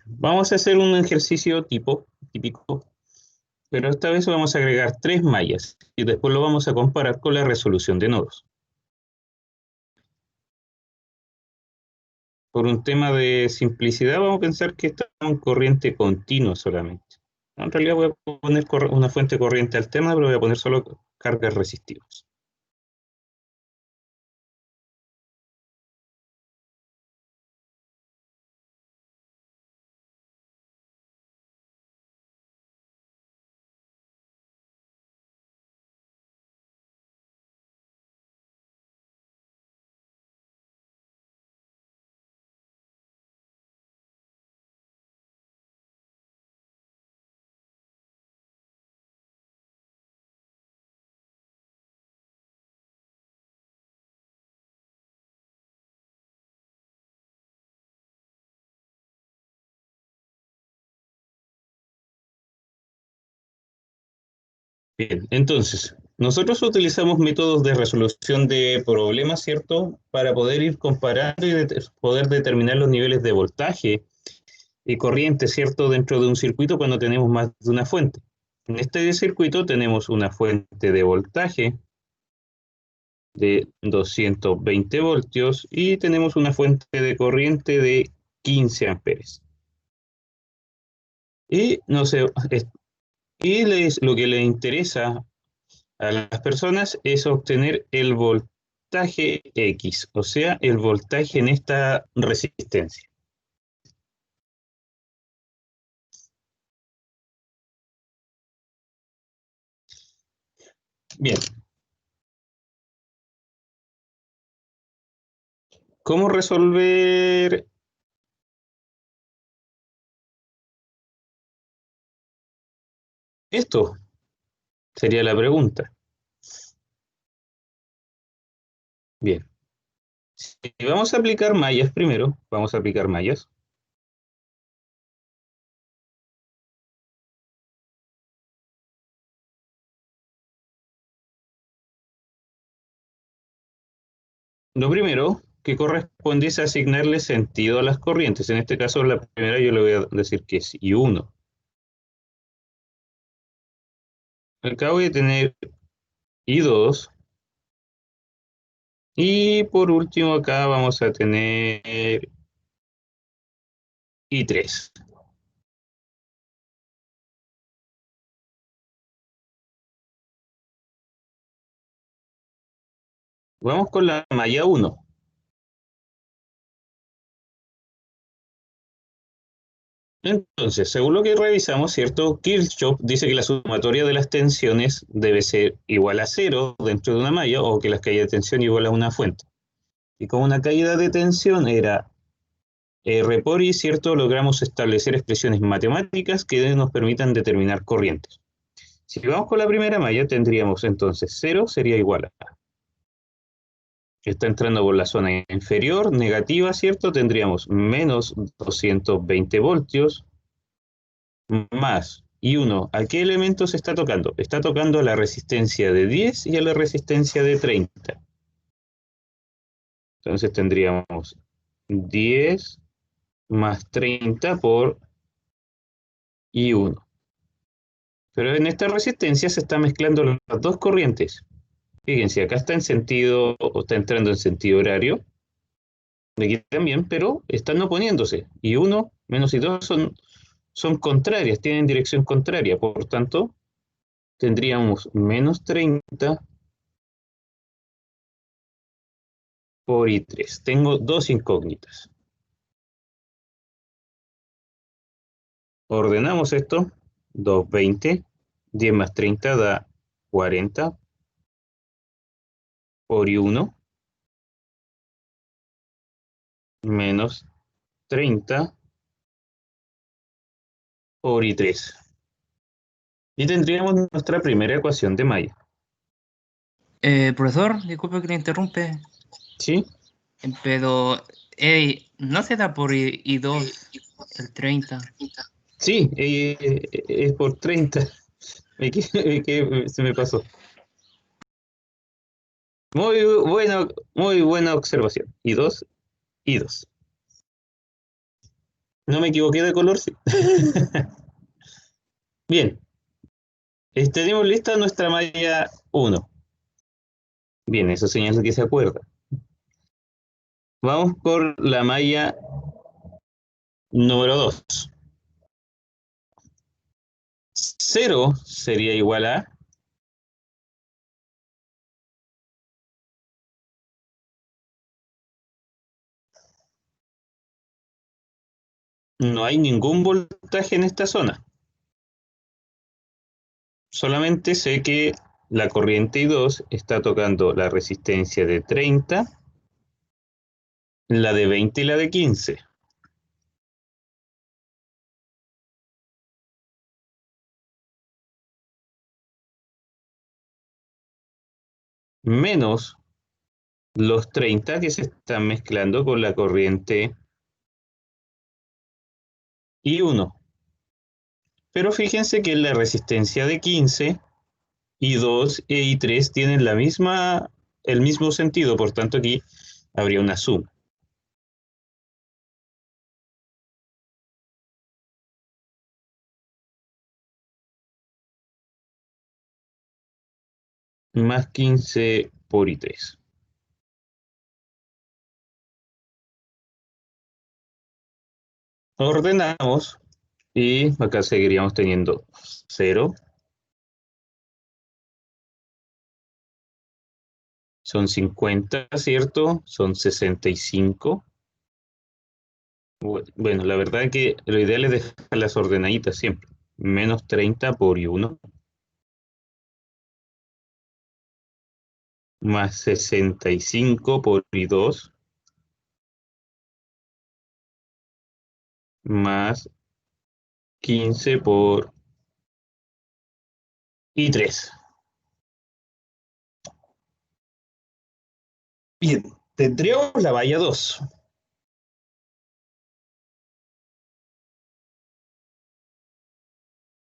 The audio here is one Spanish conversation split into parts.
Vamos a hacer un ejercicio típico, pero esta vez vamos a agregar 3 mallas y después lo vamos a comparar con la resolución de nodos. Por un tema de simplicidad, vamos a pensar que está en corriente continua solamente. En realidad voy a poner una fuente corriente alterna, pero voy a poner solo cargas resistivas. Bien, entonces, nosotros utilizamos métodos de resolución de problemas, ¿cierto? Para poder ir comparando y poder determinar los niveles de voltaje y corriente, ¿cierto? Dentro de un circuito cuando tenemos más de una fuente. En este circuito tenemos una fuente de voltaje de 220 voltios y tenemos una fuente de corriente de 15 amperes. Y, no sé, lo que les interesa a las personas es obtener el voltaje X, o sea, el voltaje en esta resistencia. Bien, ¿cómo resolver esto? Sería la pregunta. Bien, si vamos a aplicar mallas primero, vamos a aplicar mallas. Lo primero que corresponde es asignarle sentido a las corrientes. En este caso, la primera yo le voy a decir que es I1. Acá voy a tener I2. Y por último acá vamos a tener I3. Vamos con la malla 1. Entonces, según lo que revisamos, ¿cierto? Kirchhoff dice que la sumatoria de las tensiones debe ser igual a cero dentro de una malla o que la caída de tensión igual a una fuente. Y como una caída de tensión era R por I, ¿cierto? Logramos establecer expresiones matemáticas que nos permitan determinar corrientes. Si vamos con la primera malla, tendríamos entonces 0 sería igual a, está entrando por la zona inferior, negativa, ¿cierto? Tendríamos menos 220 voltios más I1. ¿A qué elemento se está tocando? Está tocando a la resistencia de 10 y a la resistencia de 30. Entonces tendríamos 10 más 30 por I1. Pero en esta resistencia se están mezclando las dos corrientes. Fíjense, acá está en sentido, o está entrando en sentido horario, aquí también, pero están oponiéndose. Y 1 menos y 2 son contrarias, tienen dirección contraria. Por tanto, tendríamos menos 30 por I3. Tengo dos incógnitas. Ordenamos esto. 220, 10 más 30 da 40 por I1 menos 30 por I3. Y tendríamos nuestra primera ecuación de Mayo. Profesor, disculpe que le interrumpe, ¿Sí? pero no se da por I2 el 30. Sí, es por 30. Se me pasó. Muy buena observación. Y dos. No me equivoqué de color, sí. Bien, tenemos lista nuestra malla 1. Bien, eso señala que se acuerda. Vamos por la malla número 2. 0 sería igual a... No hay ningún voltaje en esta zona. Solamente sé que la corriente I2 está tocando la resistencia de 30, la de 20 y la de 15. Menos los 30 que se están mezclando con la corriente I1. Pero fíjense que la resistencia de 15, I2 e I3 tienen el mismo sentido, por tanto aquí habría una suma. Más 15 por I3. Ordenamos y acá seguiríamos teniendo 0. Son 50, ¿cierto? Son 65. Bueno, la verdad es que lo ideal es dejar las ordenaditas siempre. Menos 30 por I1, más 65 por I2, más 15 por I3. Bien, tendríamos la valla 2.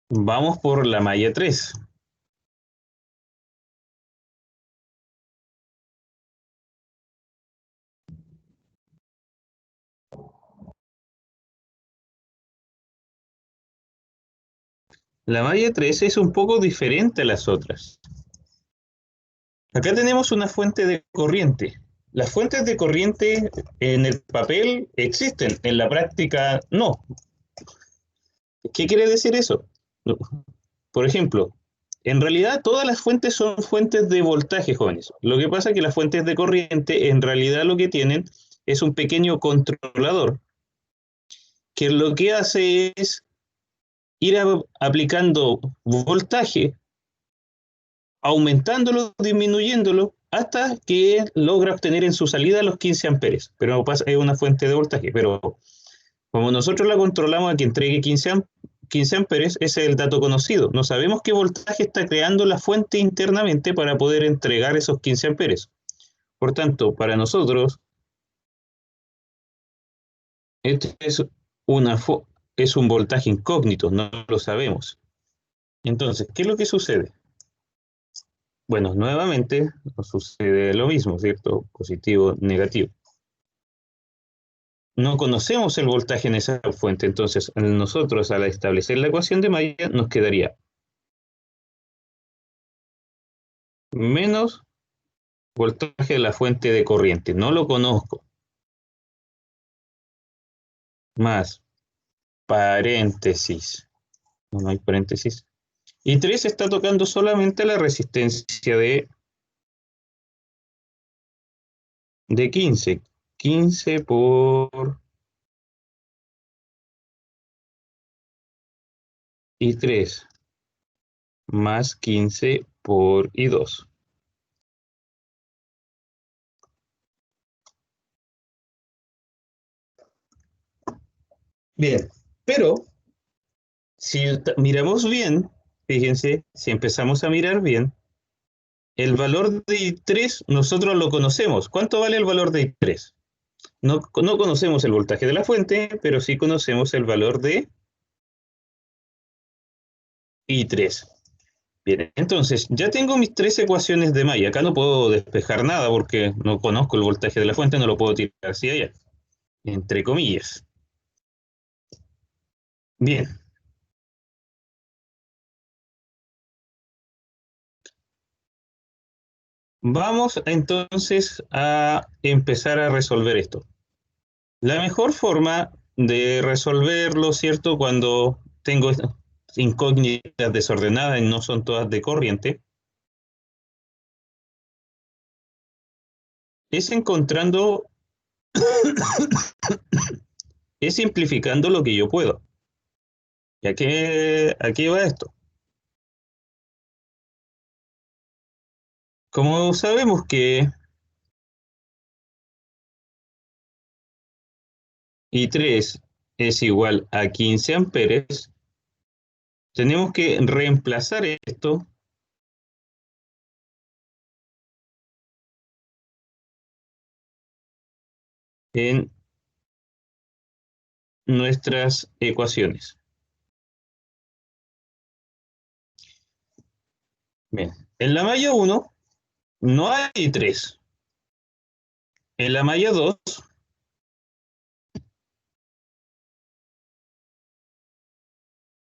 Vamos por la malla 3. La malla 3 es un poco diferente a las otras. Acá tenemos una fuente de corriente. Las fuentes de corriente en el papel existen, en la práctica no. ¿Qué quiere decir eso? Por ejemplo, en realidad todas las fuentes son fuentes de voltaje, jóvenes. Lo que pasa es que las fuentes de corriente en realidad lo que tienen es un pequeño controlador que lo que hace es ir aplicando voltaje, aumentándolo, disminuyéndolo, hasta que logra obtener en su salida los 15 amperes. Pero es una fuente de voltaje. Pero como nosotros la controlamos a que entregue 15 amperes, ese es el dato conocido. No sabemos qué voltaje está creando la fuente internamente para poder entregar esos 15 amperes. Por tanto, para nosotros, este es un voltaje incógnito, no lo sabemos. Entonces, ¿qué es lo que sucede? Bueno, nuevamente nos sucede lo mismo, ¿cierto? Positivo, negativo. No conocemos el voltaje en esa fuente, entonces nosotros al establecer la ecuación de Mayer nos quedaría menos voltaje de la fuente de corriente, no lo conozco, más paréntesis, no hay paréntesis, y 3 está tocando solamente la resistencia de 15, 15 por I3, más 15 por I2. Bien, pero si miramos bien, fíjense, si empezamos a mirar bien, el valor de I3 nosotros lo conocemos. ¿Cuánto vale el valor de I3? No conocemos el voltaje de la fuente, pero sí conocemos el valor de I3. Bien, entonces ya tengo mis tres ecuaciones de Mayer. Acá no puedo despejar nada porque no conozco el voltaje de la fuente, no lo puedo tirar hacia allá, entre comillas. Bien. Vamos entonces a empezar a resolver esto. La mejor forma de resolverlo, ¿cierto? Cuando tengo incógnitas desordenadas y no son todas de corriente, es encontrando, es simplificando lo que yo puedo. ¿Y a qué va esto? Como sabemos que I3 es igual a 15 amperes, tenemos que reemplazar esto en nuestras ecuaciones. Bien, en la malla 1 no hay 3. En la malla 2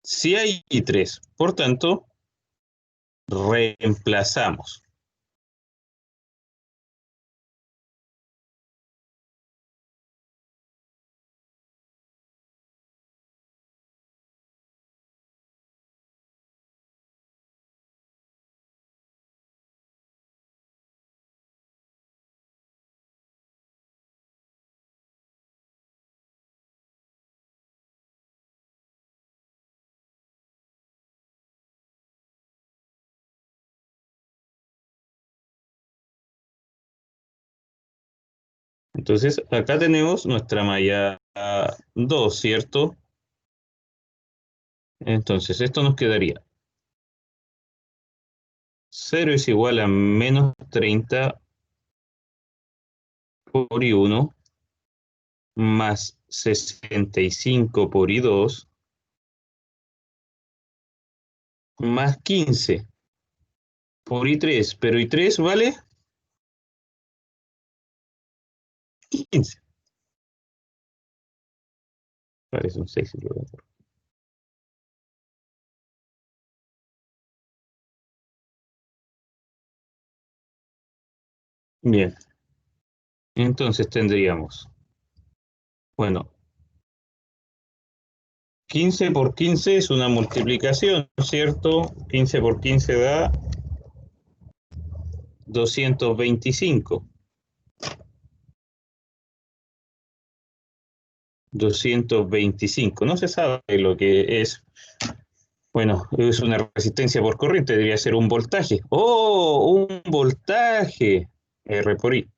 sí hay 3. Por tanto, reemplazamos. Entonces, acá tenemos nuestra malla 2, ¿cierto? Entonces, esto nos quedaría 0 es igual a menos 30 por I1 más 65 por I2 más 15 por I3. Pero I3 vale 15. Parece un 6. Bien, entonces tendríamos, bueno, 15 por 15 es una multiplicación, ¿cierto? 15 por 15 da 225. 225. No se sabe lo que es. Bueno, es una resistencia por corriente, debería ser un voltaje. ¡Oh! Un voltaje. R por I.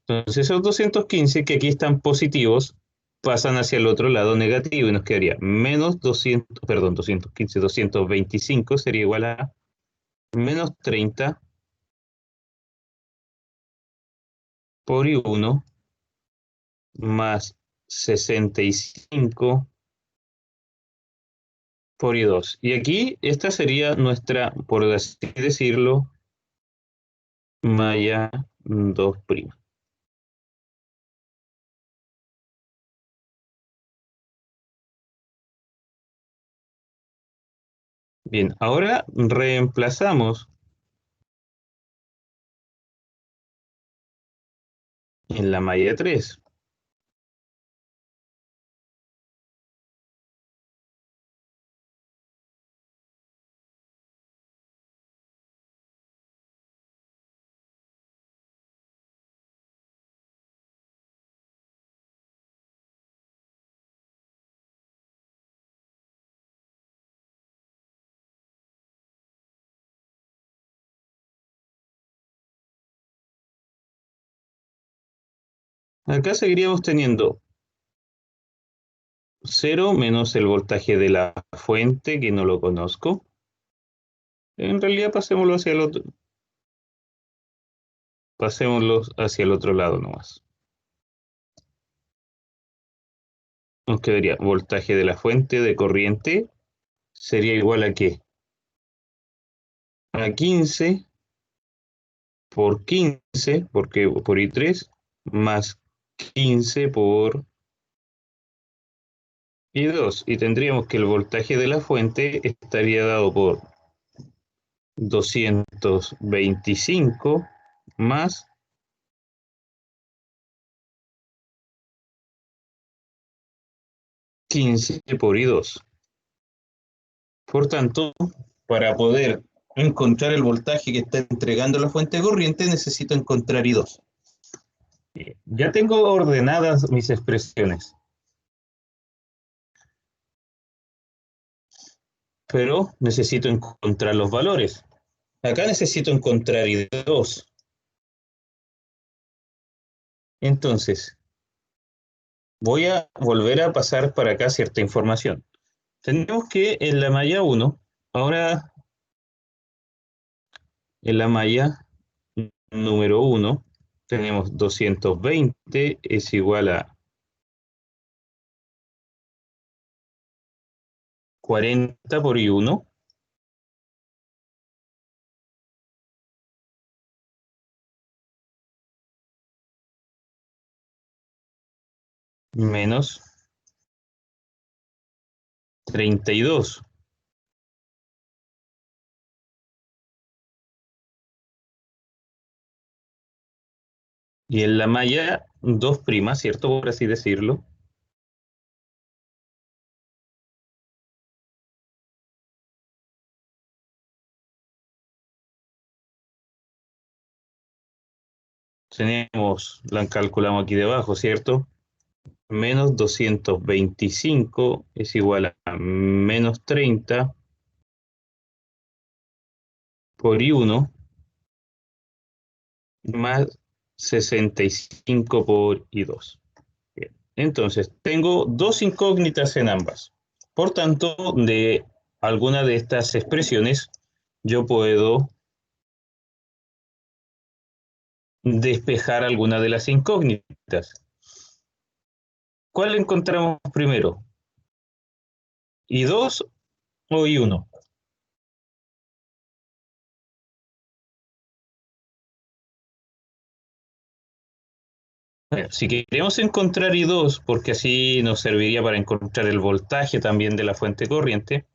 Entonces esos 215 que aquí están positivos pasan hacia el otro lado negativo y nos quedaría menos 200, perdón, 215, 225 sería igual a menos 30 por I1 más 65 por I2. Y aquí esta sería nuestra, por así decirlo, malla 2'. Bien, ahora reemplazamos en la malla 3. Acá seguiríamos teniendo 0 menos el voltaje de la fuente, que no lo conozco. En realidad pasémoslo hacia el otro lado nomás. Nos quedaría voltaje de la fuente de corriente sería igual a ¿qué? A 15 por 15, porque por I3, más 15 por y 2. Y tendríamos que el voltaje de la fuente estaría dado por 225 más 15 por I2. Por tanto, para poder encontrar el voltaje que está entregando la fuente de corriente, necesito encontrar I2. Ya tengo ordenadas mis expresiones, pero necesito encontrar los valores. Acá necesito encontrar I2. Entonces, voy a volver a pasar para acá cierta información. Tenemos que en la malla 1, ahora en la malla número 1, tenemos 220 es igual a 40 por I1 menos 32. Y en la malla 2', ¿cierto? Por así decirlo. Tenemos, la calculamos aquí debajo, ¿cierto? Menos 225 es igual a menos 30 por I1 más 65 por I2. Bien. Entonces, tengo dos incógnitas en ambas. Por tanto, de alguna de estas expresiones, yo puedo despejar alguna de las incógnitas. ¿Cuál encontramos primero? ¿I2 o I1? Bueno, si queremos encontrar I2, porque así nos serviría para encontrar el voltaje también de la fuente corriente,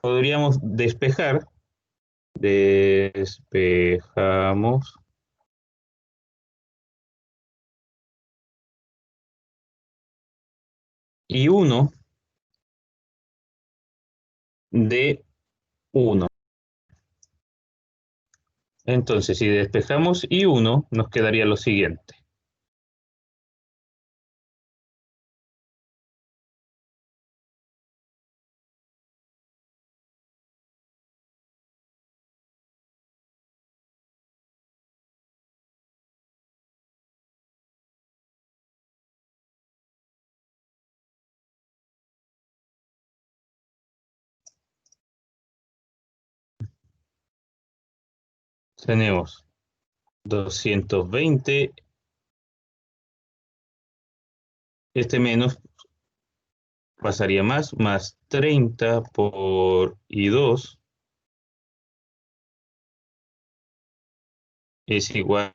podríamos despejamos I1 de 1. Entonces, si despejamos I1, nos quedaría lo siguiente. Tenemos 220, este menos pasaría más 30 por I2 es igual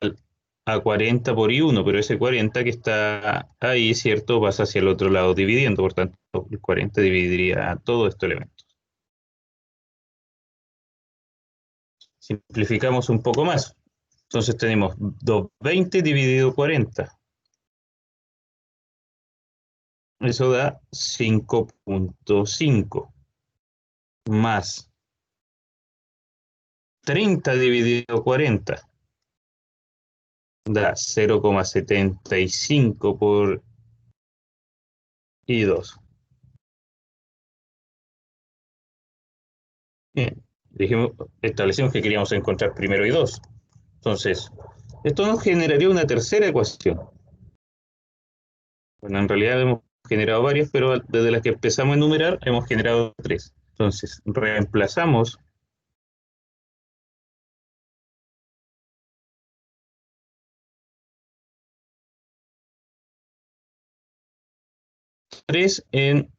a 40 por I1, pero ese 40 que está ahí, ¿cierto? Pasa hacia el otro lado dividiendo, por tanto, el 40 dividiría a todo este elemento. Simplificamos un poco más. Entonces tenemos 220 dividido 40. Eso da 5.5 más 30 dividido 40 da 0,75 por I2. Bien, establecimos que queríamos encontrar primero I2. Entonces, esto nos generaría una tercera ecuación. Bueno, en realidad hemos generado varias, pero desde las que empezamos a enumerar hemos generado tres. Entonces, reemplazamos tres en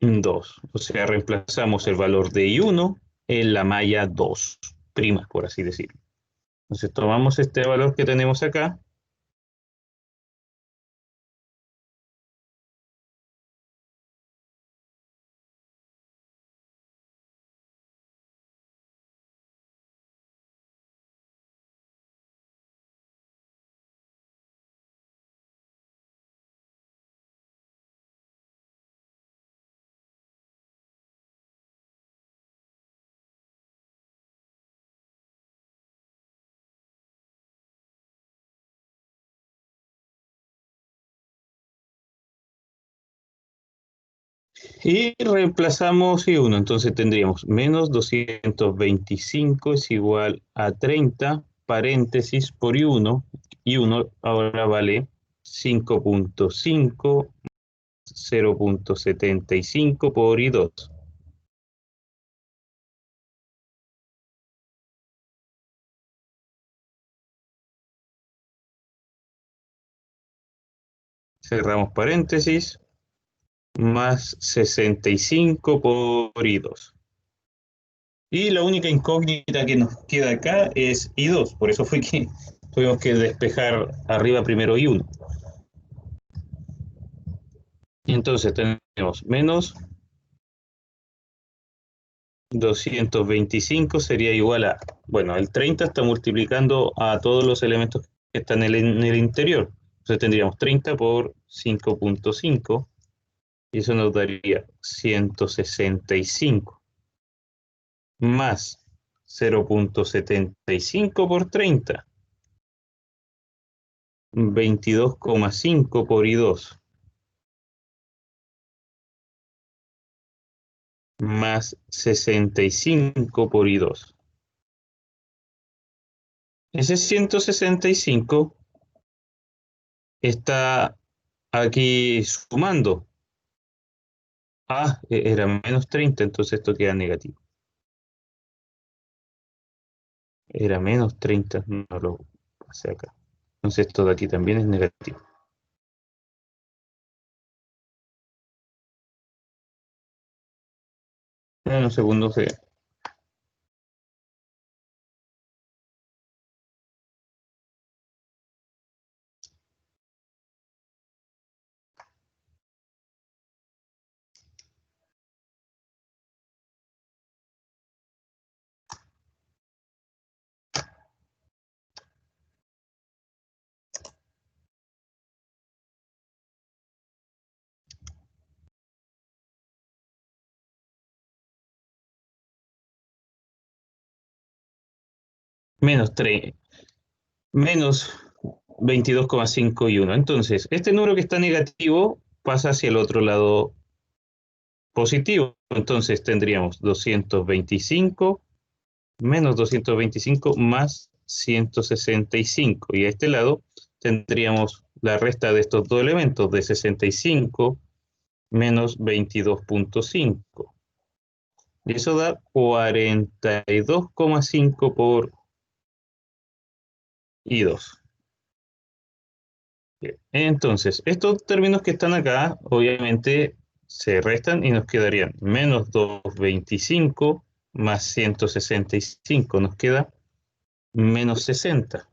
2. O sea, reemplazamos el valor de I1 en la malla 2', por así decirlo. Entonces, tomamos este valor que tenemos acá Y reemplazamos I1, entonces tendríamos menos 225 es igual a 30, paréntesis por I1. I1 ahora vale 5.5, 0.75 por I2. Cerramos paréntesis, más 65 por I2. Y la única incógnita que nos queda acá es I2, por eso fue que tuvimos que despejar arriba primero I1. Y entonces tenemos menos 225 sería igual a, bueno, el 30 está multiplicando a todos los elementos que están en el interior. Entonces tendríamos 30 por 5.5 y eso nos daría 165 más 0.75 por 30, 22,5 por I2, más 65 por I2. Ese 165 está aquí sumando. Era menos 30, entonces esto queda negativo. Era menos 30, no lo pasé acá. Entonces esto de aquí también es negativo. En unos segundos se... Menos 3, menos 22,5 y 1. Entonces, este número que está negativo pasa hacia el otro lado positivo. Entonces tendríamos 225 menos 225 más 165. Y a este lado tendríamos la resta de estos dos elementos, de 65 menos 22,5. Y eso da 42,5 por I2. Bien. Entonces, estos términos que están acá, obviamente, se restan y nos quedarían menos 225 más 165. Nos queda menos 60.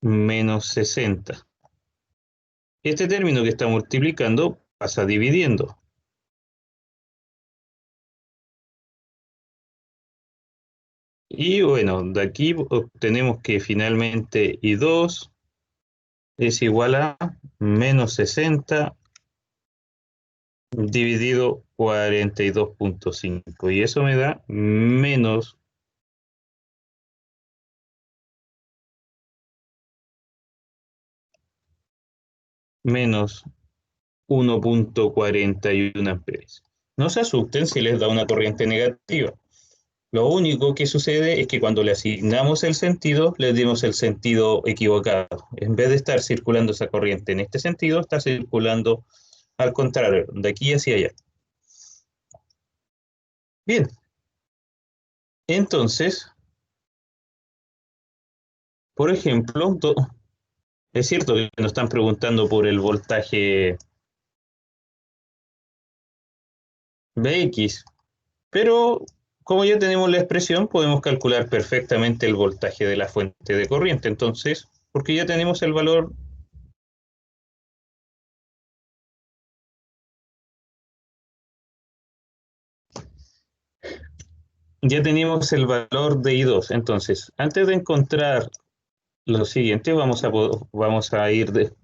Menos 60. Este término que está multiplicando pasa dividiendo. Y bueno, de aquí obtenemos que finalmente I2 es igual a menos 60 dividido 42,5. Y eso me da menos 1,41 amperes. No se asusten si les da una corriente negativa. Lo único que sucede es que cuando le asignamos el sentido, le dimos el sentido equivocado. En vez de estar circulando esa corriente en este sentido, está circulando al contrario, de aquí hacia allá. Bien, entonces, por ejemplo, es cierto que nos están preguntando por el voltaje Bx, pero como ya tenemos la expresión, podemos calcular perfectamente el voltaje de la fuente de corriente. Entonces, porque ya tenemos el valor, de I2. Entonces, antes de encontrar lo siguiente, vamos a ir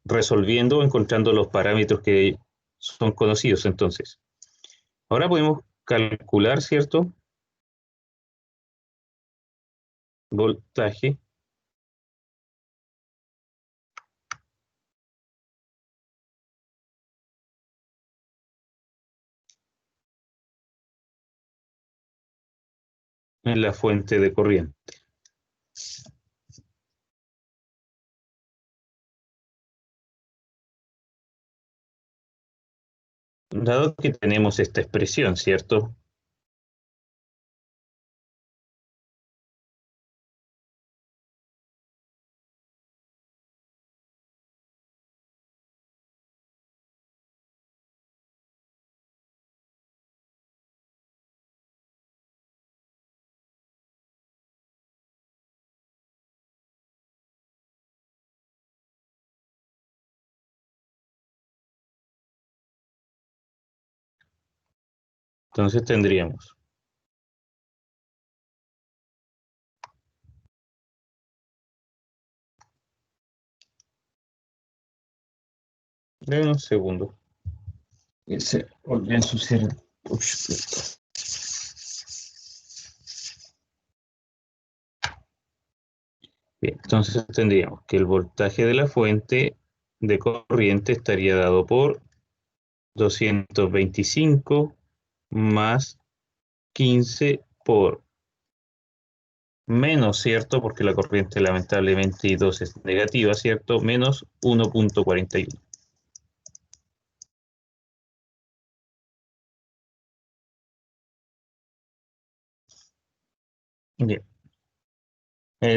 resolviendo, encontrando los parámetros que son conocidos. Entonces, ahora podemos calcular, ¿cierto? Voltaje en la fuente de corriente. Dado que tenemos esta expresión, ¿cierto? Entonces tendríamos Deme un segundo. Se volvió a ensuciar el push. Bien, entonces tendríamos que el voltaje de la fuente de corriente estaría dado por 225 más 15 por menos, ¿cierto? Porque la corriente lamentablemente I2 es negativa, ¿cierto? Menos 1.41. Bien.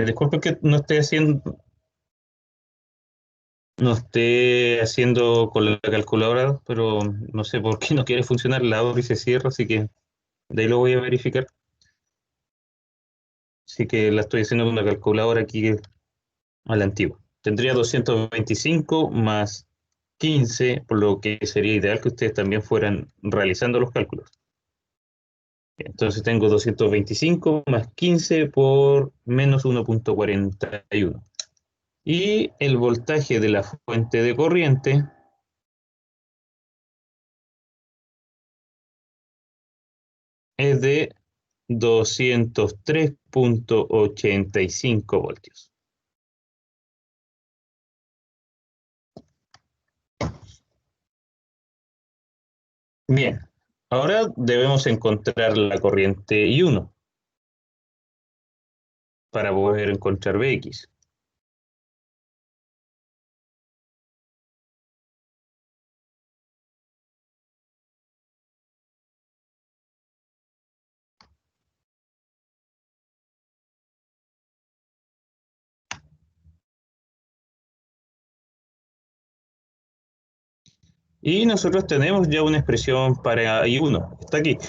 Disculpe que no esté haciendo con la calculadora, pero no sé por qué no quiere funcionar, la abre y se cierra, así que de ahí lo voy a verificar. Así que la estoy haciendo con una calculadora aquí a la antigua. Tendría 225 más 15, por lo que sería ideal que ustedes también fueran realizando los cálculos. Entonces tengo 225 más 15 por menos 1.41. Y el voltaje de la fuente de corriente es de 203.85 voltios. Bien, ahora debemos encontrar la corriente I1 para poder encontrar Bx. Y nosotros tenemos ya una expresión para I1. Está aquí.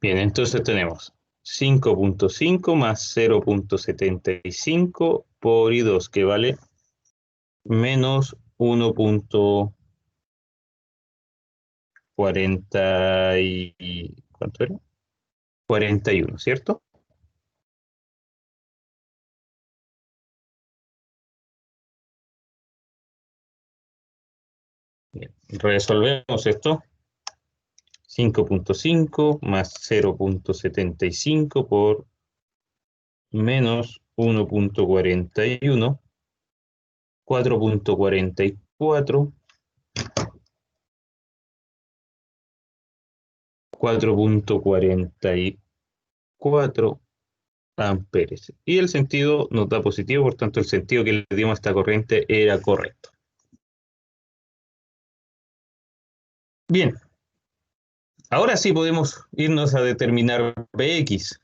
Bien, entonces tenemos 5.5 más 0.75 por I2, que vale menos 1.40 y... ¿Cuánto era? 41, ¿cierto? Bien, resolvemos esto. 5.5 más 0.75 por menos 1.41, 4.44, 4.44 amperes. Y el sentido nos da positivo, por tanto el sentido que le dimos a esta corriente era correcto. Bien, ahora sí podemos irnos a determinar Bx.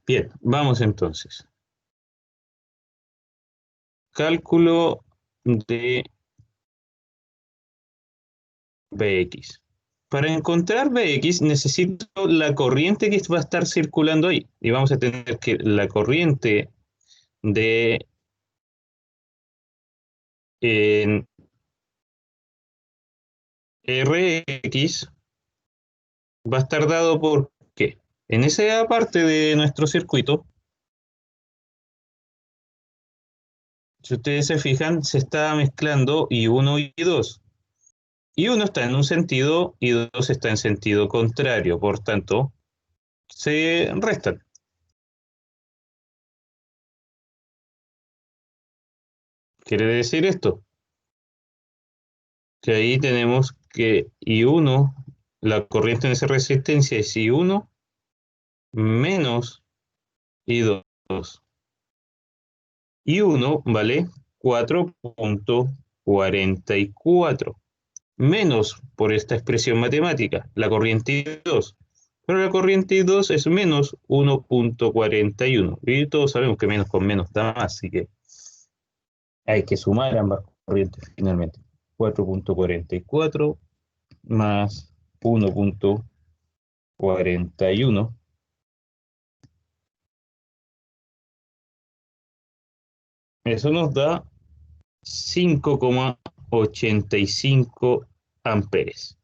Bien, vamos entonces. Cálculo de Bx. Para encontrar Bx necesito la corriente que va a estar circulando ahí. Y vamos a tener que la corriente de Rx va a estar dado por ¿qué? En esa parte de nuestro circuito, si ustedes se fijan, se está mezclando I1 y I2. I1 está en un sentido, I2 está en sentido contrario, por tanto, se restan. Quiere decir esto, que ahí tenemos que I1, la corriente en esa resistencia es I1 menos I2. I1 vale 4.44, menos por esta expresión matemática, la corriente I2. Pero la corriente I2 es menos 1.41. Y todos sabemos que menos con menos da más, así que hay que sumar ambas corrientes finalmente. 4.44 más 1.41. Eso nos da 5,85 amperes.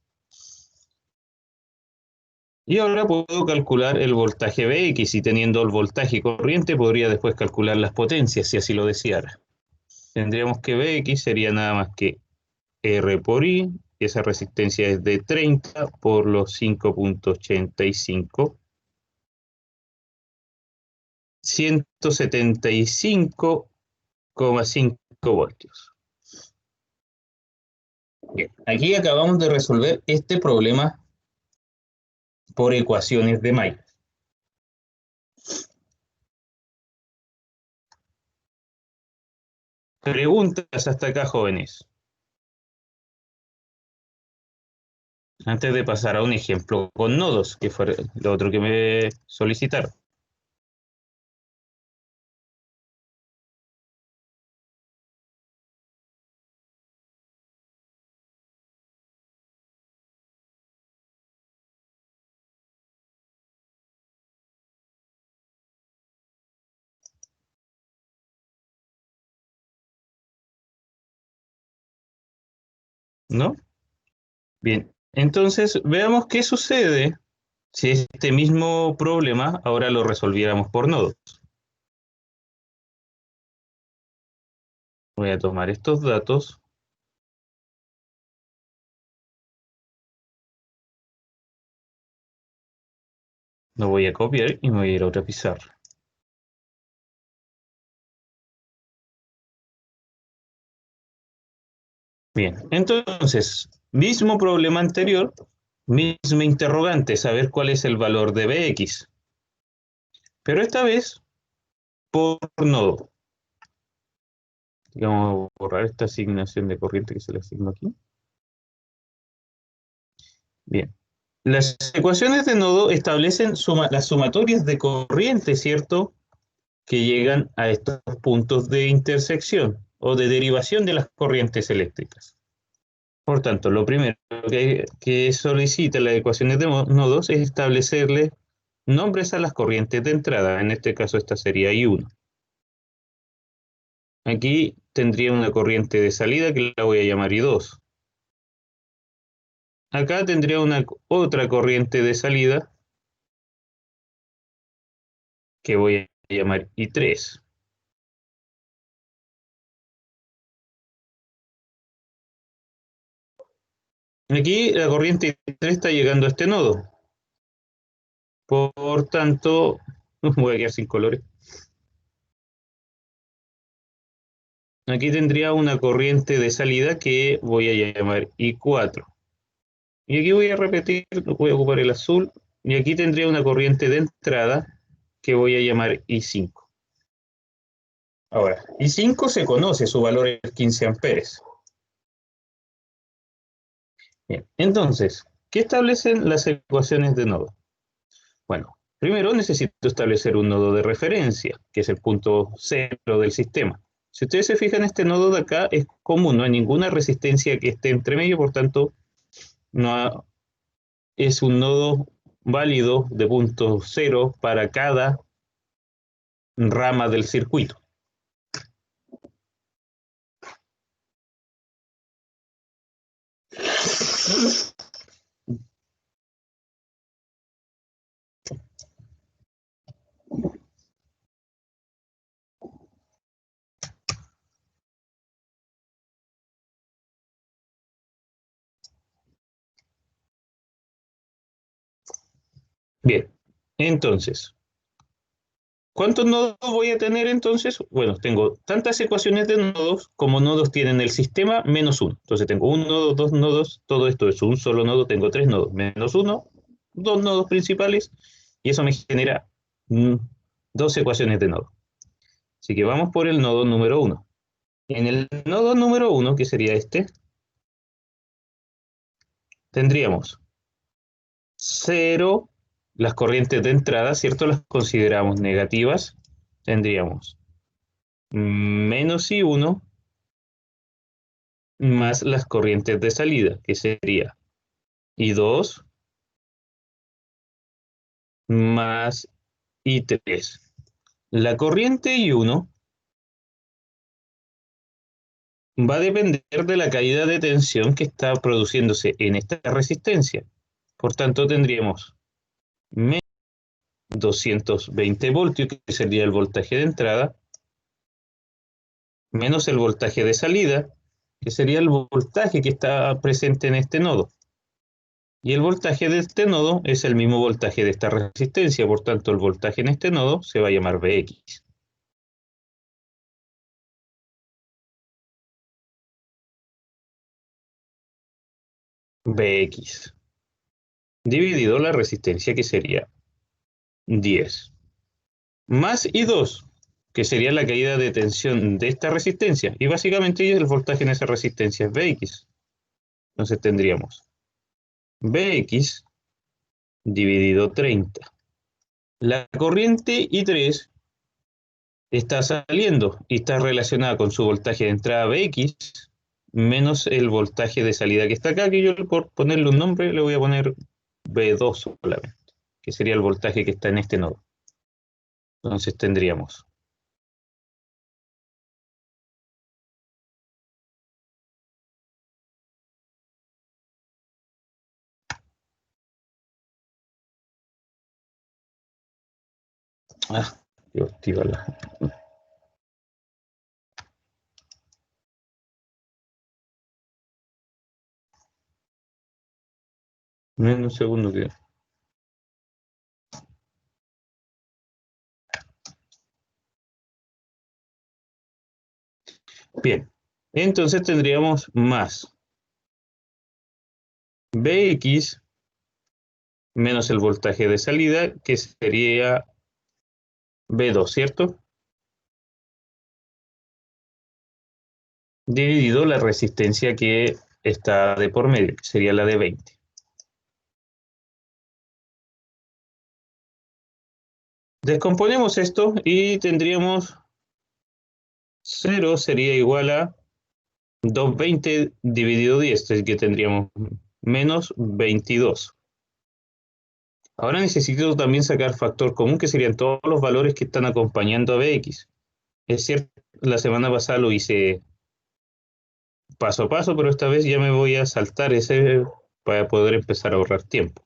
Y ahora puedo calcular el voltaje Bx y teniendo el voltaje corriente podría después calcular las potencias si así lo deseara. Tendríamos que Bx sería nada más que R por I, y esa resistencia es de 30 por los 5.85, 175,5 voltios. Bien, aquí acabamos de resolver este problema por ecuaciones de May. Preguntas hasta acá, jóvenes. Antes de pasar a un ejemplo con nodos, que fue lo otro que me solicitaron. ¿No? Bien, entonces veamos qué sucede si este mismo problema ahora lo resolviéramos por nodos. Voy a tomar estos datos. Lo voy a copiar y me voy a ir a otra pizarra. Bien, entonces, mismo problema anterior, misma interrogante, saber cuál es el valor de Bx. Pero esta vez por nodo. Vamos a borrar esta asignación de corriente que se le asignó aquí. Bien. Las ecuaciones de nodo establecen las sumatorias de corriente, ¿cierto? Que llegan a estos puntos de intersección o de derivación de las corrientes eléctricas. Por tanto, lo primero que solicita las ecuaciones de nodos es establecerle nombres a las corrientes de entrada. En este caso, esta sería I1. Aquí tendría una corriente de salida que la voy a llamar I2. Acá tendría otra corriente de salida que voy a llamar I3. Aquí la corriente I3 está llegando a este nodo. Por tanto, voy a quedar sin colores. Aquí tendría una corriente de salida que voy a llamar I4. Y aquí voy a repetir, voy a ocupar el azul. Y aquí tendría una corriente de entrada que voy a llamar I5. Ahora, I5 se conoce, su valor es 15 amperes. Bien, entonces, ¿qué establecen las ecuaciones de nodo? Bueno, Primero necesito establecer un nodo de referencia, que es el punto cero del sistema. Si ustedes se fijan, este nodo de acá es común, no hay ninguna resistencia que esté entre medio, por tanto, no es un nodo válido de punto cero para cada rama del circuito. Bien, entonces, ¿cuántos nodos voy a tener entonces? Bueno, tengo tantas ecuaciones de nodos como nodos tienen el sistema menos uno. Entonces tengo un nodo, dos nodos, todo esto es un solo nodo, tengo tres nodos, menos uno, dos nodos principales, y eso me genera dos ecuaciones de nodo. Así que vamos por el nodo número uno. En el nodo número uno, que sería este, tendríamos cero, las corrientes de entrada, ¿cierto? Las consideramos negativas. Tendríamos menos I1 más las corrientes de salida, que sería I2 más I3. La corriente I1 va a depender de la caída de tensión que está produciéndose en esta resistencia. Por tanto, tendríamos menos 220 voltios, que sería el voltaje de entrada, menos el voltaje de salida, que sería el voltaje que está presente en este nodo. Y el voltaje de este nodo es el mismo voltaje de esta resistencia, por tanto el voltaje en este nodo se va a llamar Vx. Vx dividido la resistencia, que sería 10, más I2, que sería la caída de tensión de esta resistencia, y básicamente el voltaje en esa resistencia es Vx. Entonces tendríamos Vx dividido 30. La corriente I3 está saliendo y está relacionada con su voltaje de entrada Vx menos el voltaje de salida que está acá, que yo por ponerle un nombre le voy a poner V2 solamente, que sería el voltaje que está en este nodo. Entonces tendríamos qué hostia la... Menos un segundo que... Bien, entonces tendríamos más Vx menos el voltaje de salida, que sería V2, ¿cierto? Dividido la resistencia que está de por medio, que sería la de 20. Descomponemos esto y tendríamos 0 sería igual a 220 dividido 10, es decir, que tendríamos menos 22. Ahora necesito también sacar factor común, que serían todos los valores que están acompañando a Bx. Es cierto, la semana pasada lo hice paso a paso, pero esta vez ya me voy a saltar ese para poder empezar a ahorrar tiempo.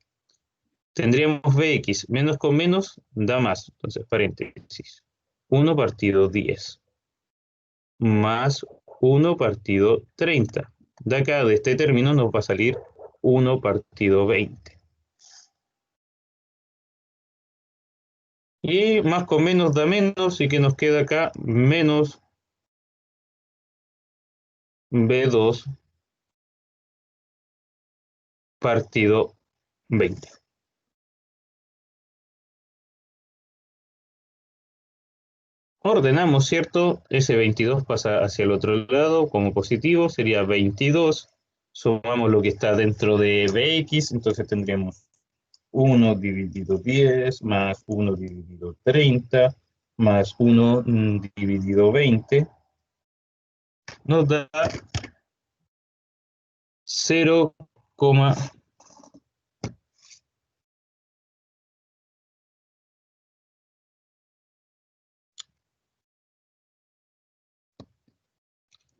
Tendríamos Bx, menos con menos da más, entonces paréntesis, 1 partido 10, más 1 partido 30. De acá, de este término, nos va a salir 1 partido 20. Y más con menos da menos, y que nos queda acá menos B2 partido 20. Ordenamos, ¿cierto? Ese 22 pasa hacia el otro lado como positivo, sería 22. Sumamos lo que está dentro de Bx, entonces tendríamos 1 dividido 10 más 1 dividido 30 más 1 dividido 20 nos da 0,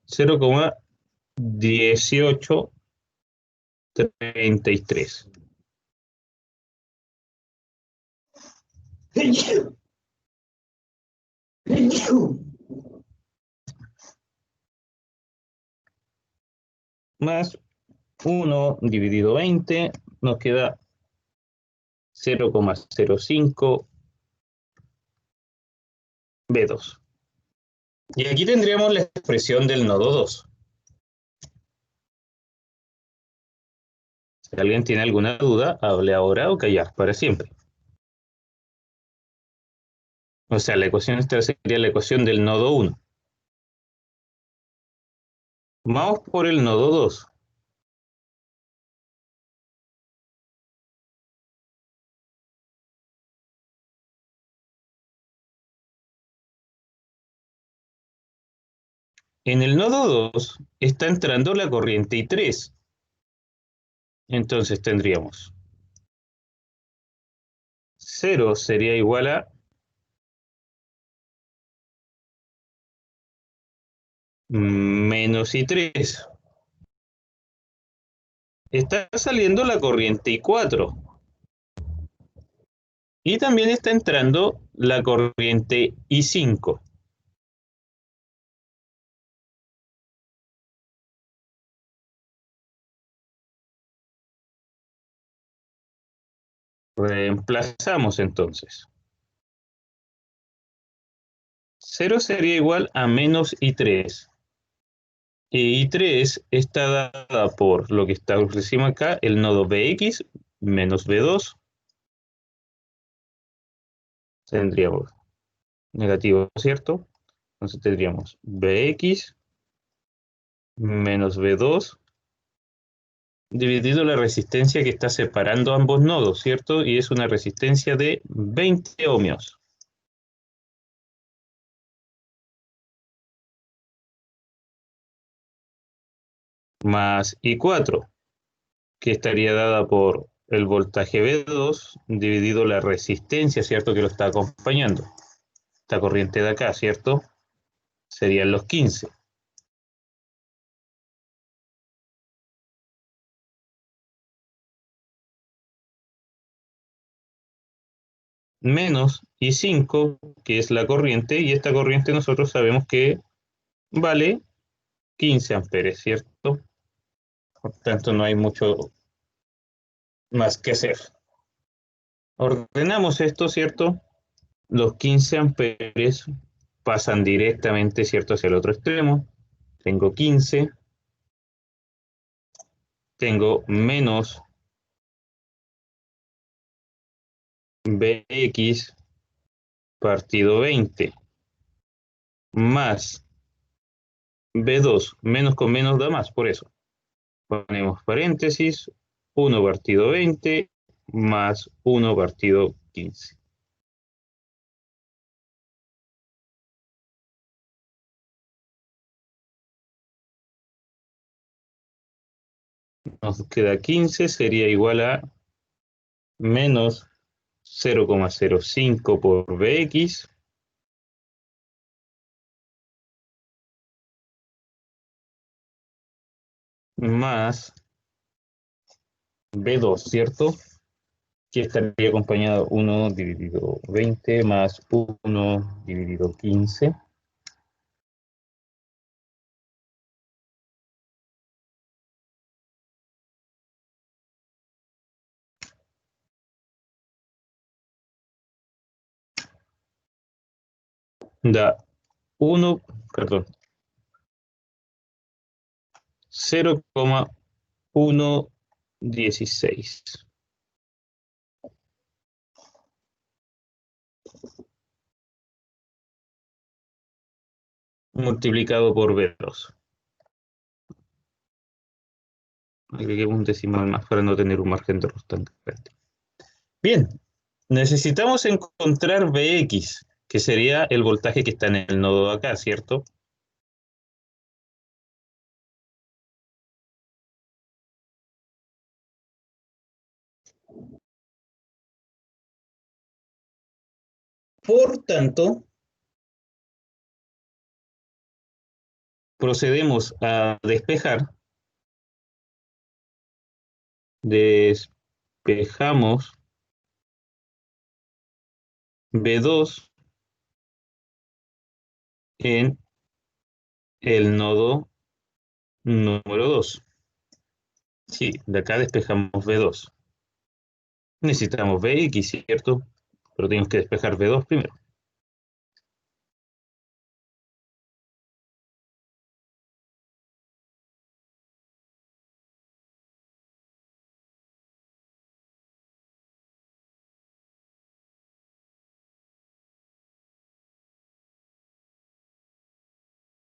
0,1833. Más 1 dividido 20 nos queda 0,05 B2. Y aquí tendríamos la expresión del nodo 2. Si alguien tiene alguna duda, hable ahora o callar para siempre. O sea, la ecuación esta sería la ecuación del nodo 1. Vamos por el nodo 2. En el nodo 2 está entrando la corriente I3. Entonces tendríamos 0 sería igual a menos I3. Está saliendo la corriente I4. Y también está entrando la corriente I5. Reemplazamos entonces. 0 sería igual a menos I3. Y I3 está dada por lo que establecimos acá, el nodo Bx menos B2. Tendríamos negativo, ¿cierto? Entonces tendríamos Bx menos B2 dividido la resistencia que está separando ambos nodos, ¿cierto? Y es una resistencia de 20 ohmios. Más I4, que estaría dada por el voltaje B2 dividido la resistencia, ¿cierto? Que lo está acompañando. Esta corriente de acá, ¿cierto? Serían los 15. Menos I5, que es la corriente, y esta corriente nosotros sabemos que vale 15 amperes, ¿cierto? Por tanto, no hay mucho más que hacer. Ordenamos esto, ¿cierto? Los 15 amperes pasan directamente, ¿cierto?, hacia el otro extremo. Tengo 15, tengo menos Bx partido 20 más B2, menos con menos da más, por eso. Ponemos paréntesis, 1 partido 20 más 1 partido 15. Nos queda 15, sería igual a menos 0,05 por Bx más B2, ¿cierto? Que estaría acompañado 1 dividido 20 más 1 dividido 15. Da 1, perdón, 0,116 multiplicado por B2. Agreguemos un decimal más para no tener un margen de error tan grande. Bien, necesitamos encontrar Bx, que sería el voltaje que está en el nodo de acá, ¿cierto? Por tanto, procedemos a despejar. Despejamos B2 en el nodo número 2. Sí, de acá despejamos B2. Necesitamos Bx, ¿cierto? Pero tenemos que despejar B2 primero.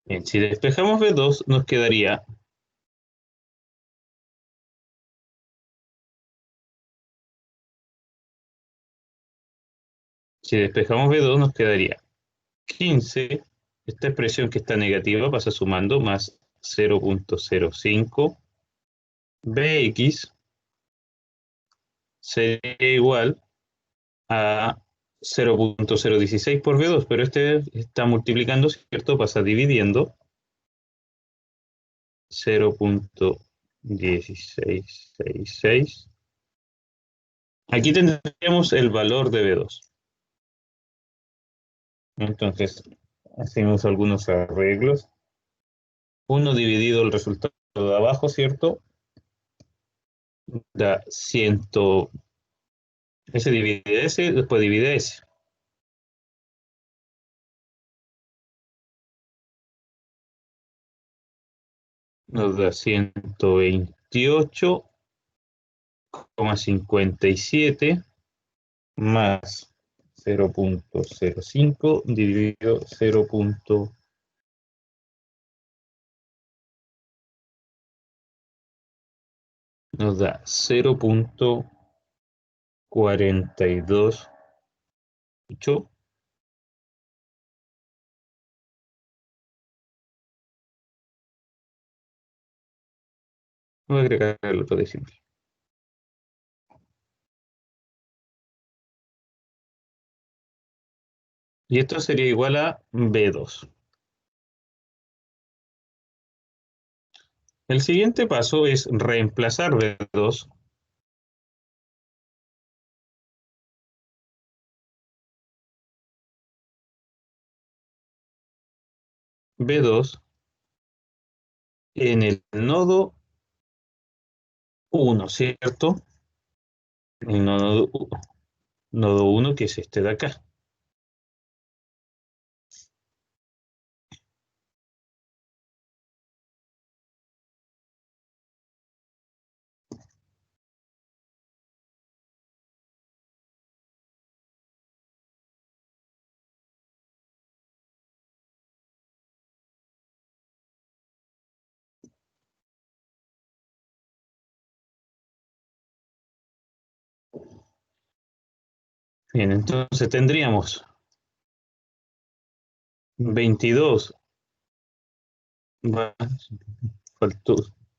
Bien, si despejamos B2, nos quedaría si despejamos B2 nos quedaría 15. Esta expresión que está negativa pasa sumando más 0.05. Bx sería igual a 0.016 por B2, pero este está multiplicando, ¿cierto? Pasa dividiendo 0.1666. Aquí tendríamos el valor de B2. Entonces, hacemos algunos arreglos. 1 dividido el resultado de abajo, ¿cierto? Da 100. S divide S, después divide S. Nos da 128,57 más 0.05 dividido 0. Nos da 0.428. Voy a agregar el otro decimal. Y esto sería igual a B2. El siguiente paso es reemplazar B2 B2 en el nodo 1, ¿cierto? El nodo 1 que es este de acá. Bien, entonces tendríamos 22. Faltó,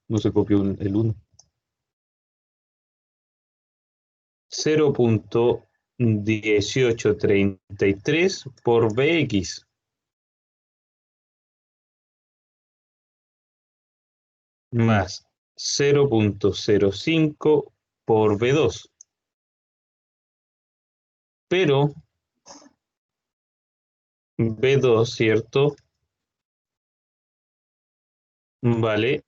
no se copió el 1. 0.1833 por Bx más 0.05 por B2. Pero B2, ¿cierto? Vale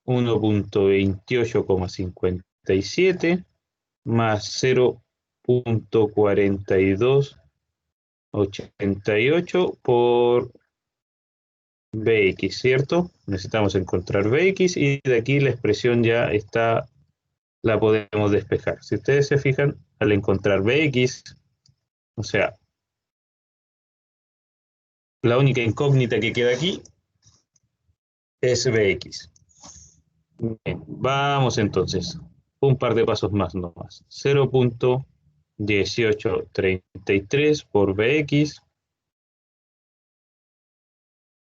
1.28,57 más 0.4288 por Bx, ¿cierto? Necesitamos encontrar Bx y de aquí la expresión ya está, la podemos despejar. Si ustedes se fijan, al encontrar Bx, o sea, la única incógnita que queda aquí es Bx. Bien, vamos entonces, un par de pasos más nomás. 0. 1833 por Bx,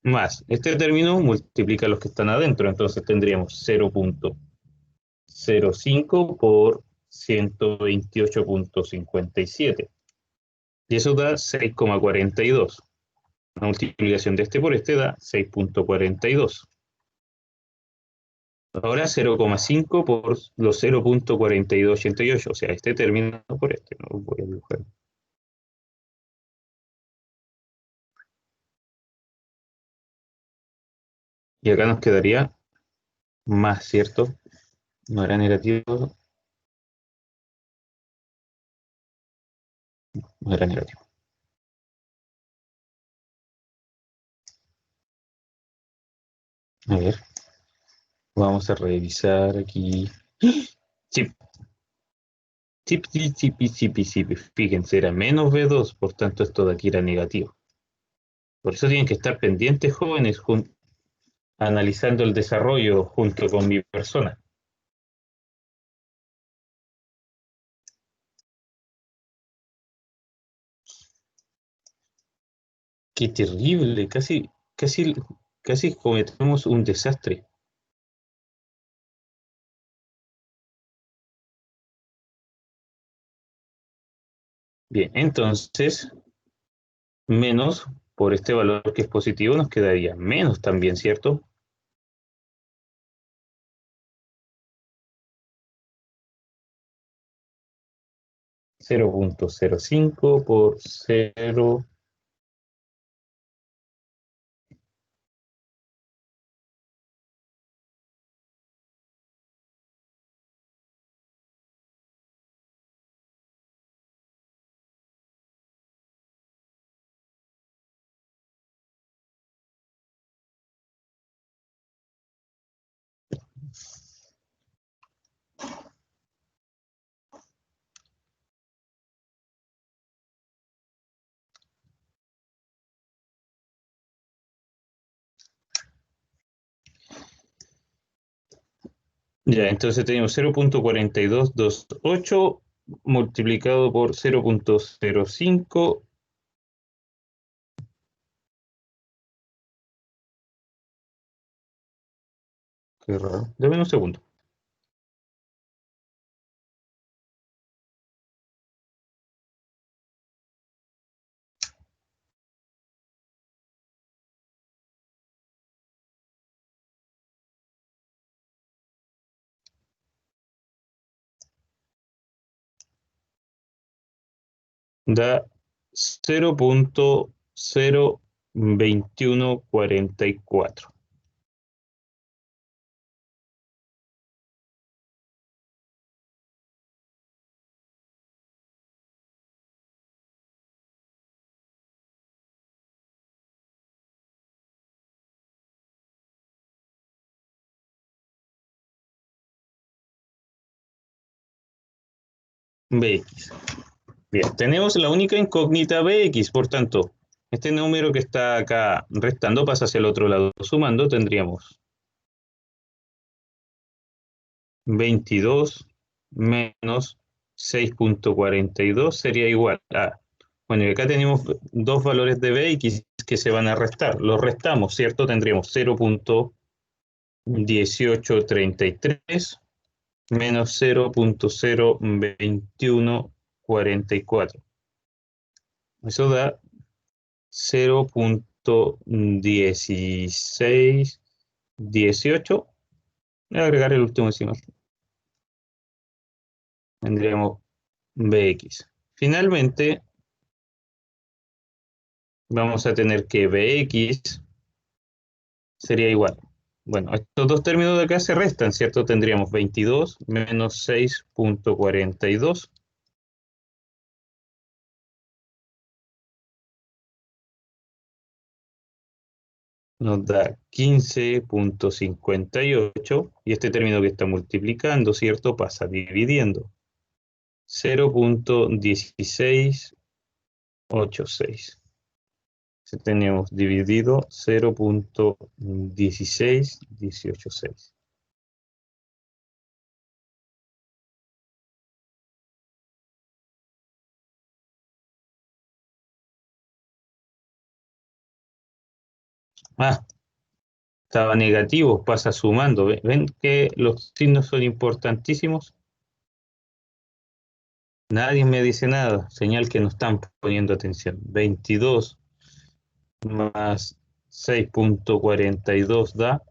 más este término multiplica los que están adentro, entonces tendríamos 0.05 por 128.57. Y eso da 6,42. La multiplicación de este por este da 6.42. Ahora 0,5 por los 0.4288, o sea, este término por este, no voy a dibujar. Y acá nos quedaría más, ¿cierto? No era negativo, no era negativo. A ver, vamos a revisar aquí. Chip, chip, chip, chip, chip, chip. Fíjense, era menos B2, por tanto esto de aquí era negativo. Por eso tienen que estar pendientes, jóvenes, analizando el desarrollo junto con mi persona. Qué terrible, casi cometemos un desastre. Bien, entonces, menos por este valor que es positivo nos quedaría menos también, ¿cierto? Cero punto cero cinco por 0. Ya, entonces tenemos 0.4228 multiplicado por 0.05. Qué raro. Dame un segundo. Da 0.02144. Bx. Bien, tenemos la única incógnita Bx, por tanto, este número que está acá restando pasa hacia el otro lado sumando, tendríamos 22 menos 6.42 sería igual a... Bueno, y acá tenemos dos valores de Bx que se van a restar. Los restamos, ¿cierto? Tendríamos 0.1833 menos 0.02144. Eso da 0.1618. Voy a agregar el último decimal. Tendríamos Bx. Finalmente, vamos a tener que Bx sería igual. Bueno, estos dos términos de acá se restan, ¿cierto? Tendríamos 22 menos 6.42. Nos da 15.58 y este término que está multiplicando, ¿cierto? Pasa dividiendo. 0.1686. Tenemos dividido 0.16186. Ah, estaba negativo, pasa sumando. ¿Ven que los signos son importantísimos? Nadie me dice nada, señal que no están poniendo atención. 22 más 6,42 da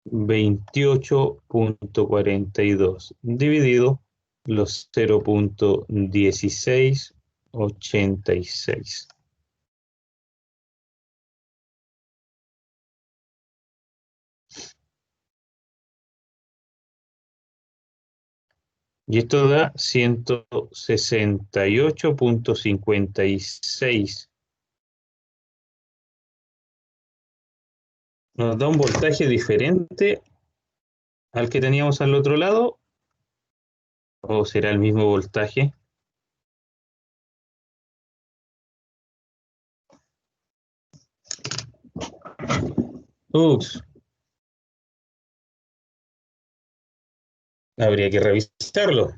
28,42 dividido los 0,1686. Y esto da 168,56. Nos da un voltaje diferente al que teníamos al otro lado, o será el mismo voltaje. Ups, habría que revisarlo.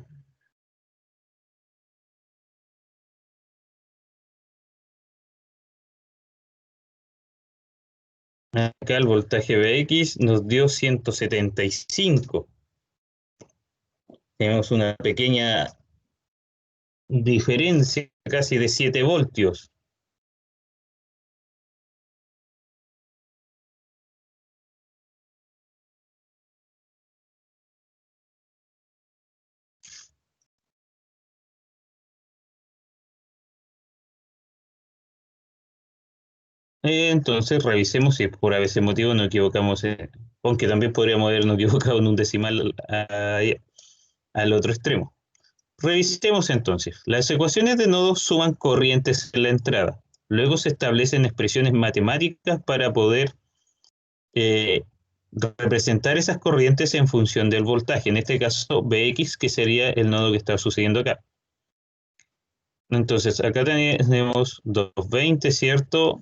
Acá el voltaje Vx nos dio 175. Tenemos una pequeña diferencia casi de 7 voltios. Entonces revisemos si por ese motivo nos equivocamos, aunque también podríamos habernos equivocado en un decimal al otro extremo. Revisemos entonces. Las ecuaciones de nodos suman corrientes en la entrada. Luego se establecen expresiones matemáticas para poder eh, representar esas corrientes en función del voltaje. En este caso, Bx, que sería el nodo que está sucediendo acá. Entonces, acá tenemos 220, ¿cierto?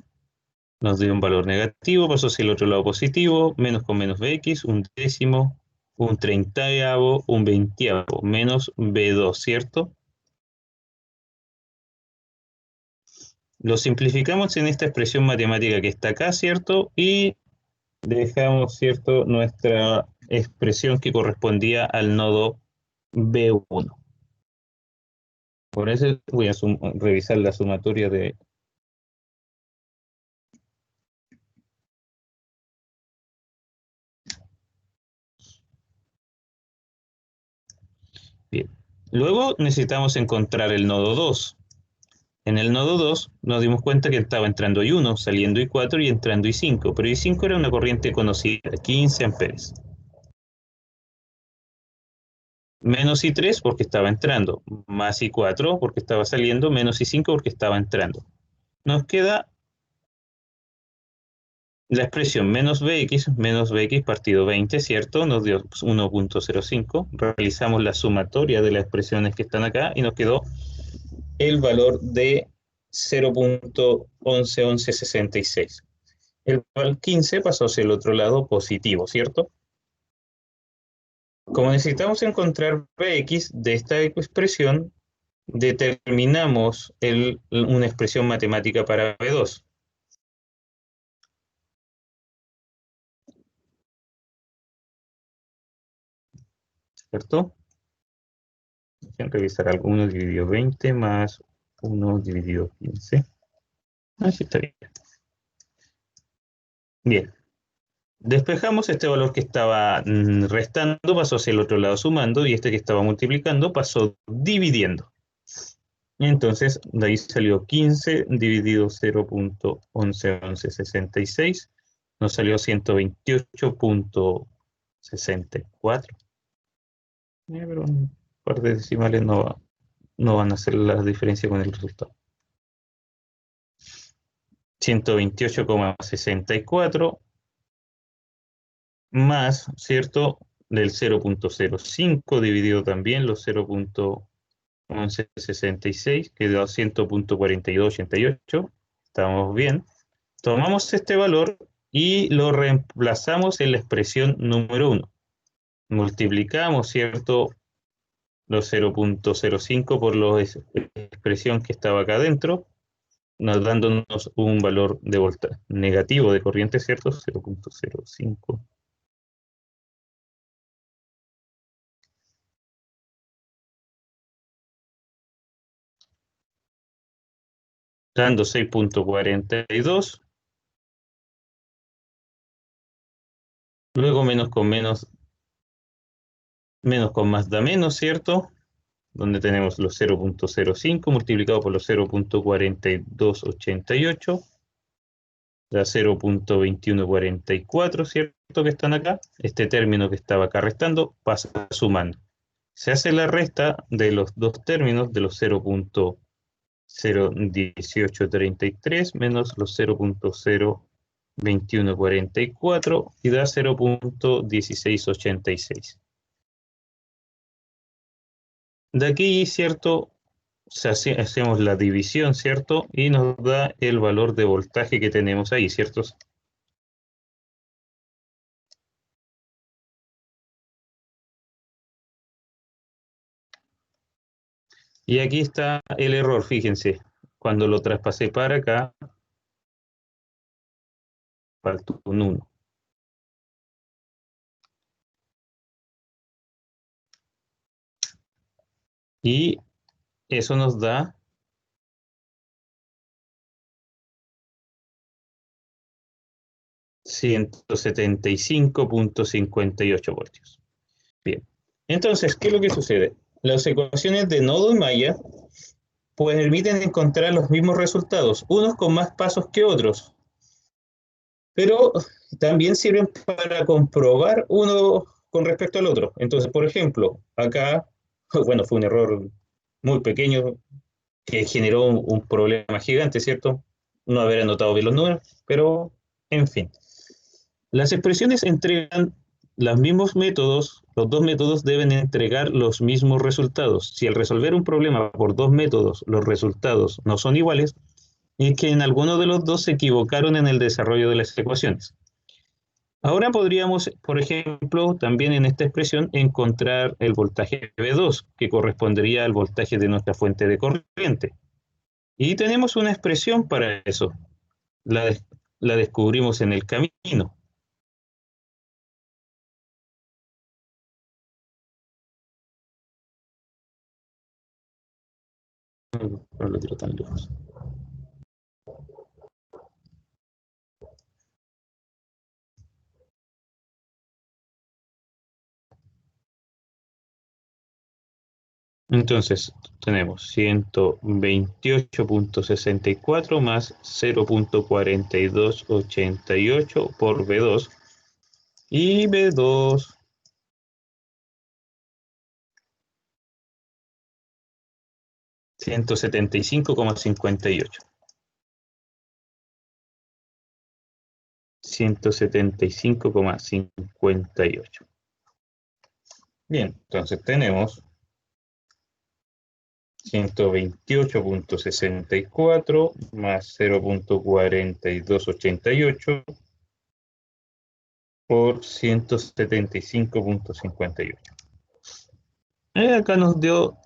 Nos dio un valor negativo, pasó hacia el otro lado positivo, menos con menos Bx, un décimo, un treintaavo, un veintiavo, menos B2, ¿cierto? Lo simplificamos en esta expresión matemática que está acá, ¿cierto? Y dejamos, ¿cierto?, nuestra expresión que correspondía al nodo B1. Por eso voy a revisar la sumatoria de... Bien. Luego necesitamos encontrar el nodo 2. En el nodo 2 nos dimos cuenta que estaba entrando I1, saliendo I4 y entrando I5, pero I5 era una corriente conocida, 15 amperes. Menos I3 porque estaba entrando, más I4 porque estaba saliendo, menos I5 porque estaba entrando. Nos queda la expresión menos Bx partido 20, ¿cierto? Nos dio 1,05. Realizamos la sumatoria de las expresiones que están acá y nos quedó el valor de 0,111166. El valor 15 pasó hacia el otro lado positivo, ¿cierto? Como necesitamos encontrar Bx de esta expresión, determinamos una expresión matemática para B2. ¿Cierto? Déjenme revisar algo. 1 dividido 20 más 1 dividido 15. Así está bien. Bien. Despejamos este valor que estaba restando, pasó hacia el otro lado sumando, y este que estaba multiplicando pasó dividiendo. Entonces, de ahí salió 15 dividido 0,111166. Nos salió 128,64. Pero un par de decimales no van a hacer la diferencia con el resultado. 128,64 más, ¿cierto? Del 0,05 dividido también los 0,1166, que da 100,4288. Estamos bien. Tomamos este valor y lo reemplazamos en la expresión número 1. Multiplicamos, ¿cierto?, los 0,05 por la expresión que estaba acá adentro, dándonos un valor de voltaje negativo de corriente, ¿cierto? 0.05. Dando 6.42. Luego menos con más da menos, ¿cierto? Donde tenemos los 0.05 multiplicado por los 0.4288, da 0.2144, ¿cierto? Que están acá. Este término que estaba acá restando pasa sumando. Se hace la resta de los dos términos de los 0.01833 menos los 0.02144 y da 0.1686. De aquí, ¿cierto? Hacemos la división, ¿cierto? Y nos da el valor de voltaje que tenemos ahí, ¿cierto? Y aquí está el error, fíjense. Cuando lo traspasé para acá, faltó un 1. Y eso nos da 175.58 voltios. Bien. Entonces, ¿qué es lo que sucede? Las ecuaciones de nodo y malla pues permiten encontrar los mismos resultados, unos con más pasos que otros, pero también sirven para comprobar uno con respecto al otro. Entonces, por ejemplo, acá, bueno, fue un error muy pequeño que generó un problema gigante, ¿cierto? No haber anotado bien los números, pero en fin. Las expresiones entregan los mismos métodos, los dos métodos deben entregar los mismos resultados. Si al resolver un problema por dos métodos los resultados no son iguales, es que en alguno de los dos se equivocaron en el desarrollo de las ecuaciones. Ahora podríamos, por ejemplo, también en esta expresión encontrar el voltaje V2, que correspondería al voltaje de nuestra fuente de corriente. Y tenemos una expresión para eso. La descubrimos en el camino. No lo tiro tan lejos. Entonces, tenemos 128.64 más 0.4288 por V2. Y V2 175,58. 175,58. Bien, entonces tenemos 128.64 más 0.4288 por 175.58. Acá nos dio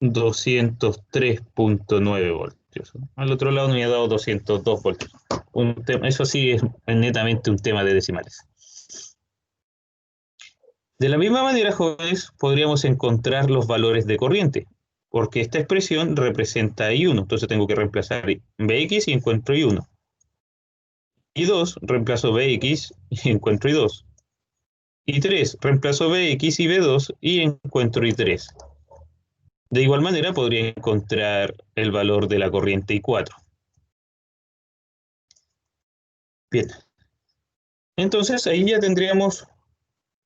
203.9 voltios. Al otro lado me ha dado 202 voltios. Eso sí es netamente un tema de decimales. De la misma manera, jóvenes, podríamos encontrar los valores de corriente, porque esta expresión representa I1, entonces tengo que reemplazar Bx y encuentro I1. I2, reemplazo Bx y encuentro I2. I3, reemplazo Bx y B2 y encuentro I3. De igual manera podría encontrar el valor de la corriente I4. Bien. Entonces ahí ya tendríamos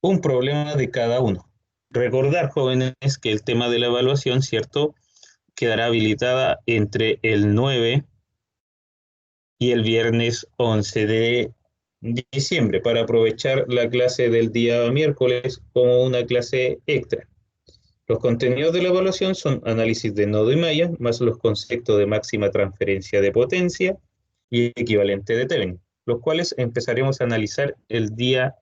un problema de cada uno. Recordar, jóvenes, que el tema de la evaluación, ¿cierto?, quedará habilitada entre el 9 y el viernes 11 de diciembre para aprovechar la clase del día miércoles como una clase extra. Los contenidos de la evaluación son análisis de nodo y malla, más los conceptos de máxima transferencia de potencia y equivalente de Thevenin, los cuales empezaremos a analizar el día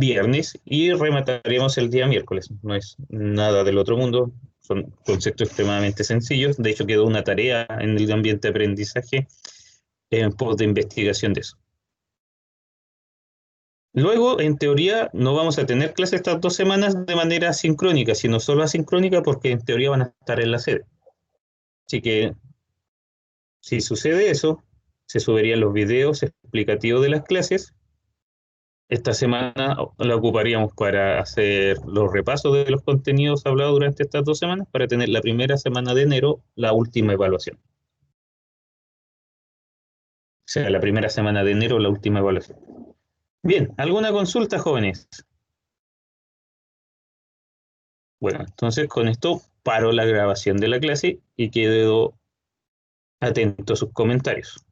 viernes y remataremos el día miércoles. No es nada del otro mundo, son conceptos extremadamente sencillos. De hecho, quedó una tarea en el ambiente de aprendizaje en pos de investigación de eso. Luego, en teoría, no vamos a tener clases estas 2 semanas de manera sincrónica, sino solo asincrónica porque en teoría van a estar en la sede. Así que, si sucede eso, se subirían los videos explicativos de las clases. Esta semana la ocuparíamos para hacer los repasos de los contenidos hablados durante estas 2 semanas para tener la primera semana de enero la última evaluación. O sea, la primera semana de enero la última evaluación. Bien, ¿alguna consulta, jóvenes? Bueno, entonces con esto paro la grabación de la clase y quedo atento a sus comentarios.